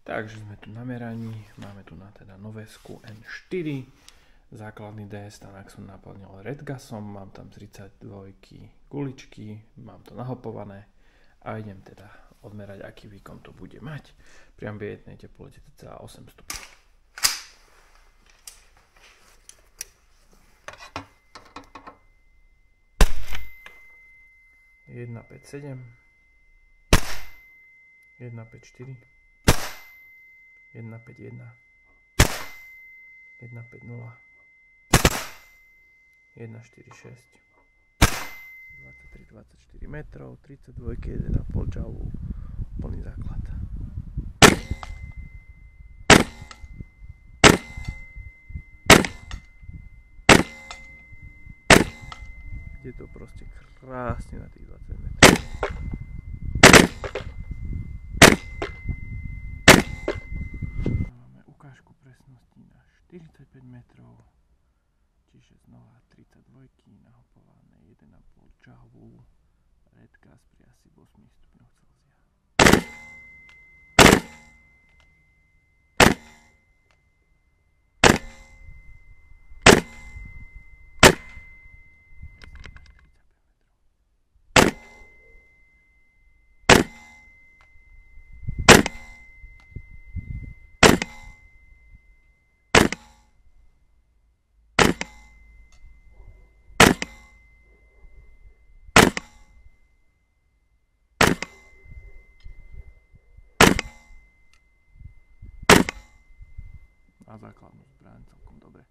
Takže sme tu na meraní, máme tu na teda Novesku N4, základný DS tanák som naplnil redgasom, mám tam 32 guličky, mám to nahopované a idem teda odmerať, aký výkon to bude mať pri ambientnej teplote cca 8 stupňov. Jedna 5 7, 1 5 4, 1 5 1, 1 5 0, 1 4 6, 23 24 metrov, 32 1,5 džavu, plný základ. Je to proste krásne na tých 20 metrov. Máme ukážku presnosti na 45 metrov, čiže znova 32 nahopované 1,5 džavu, redgas pri asi 8 stupňoch Celzia. Na základnú zbraň celkom dobre.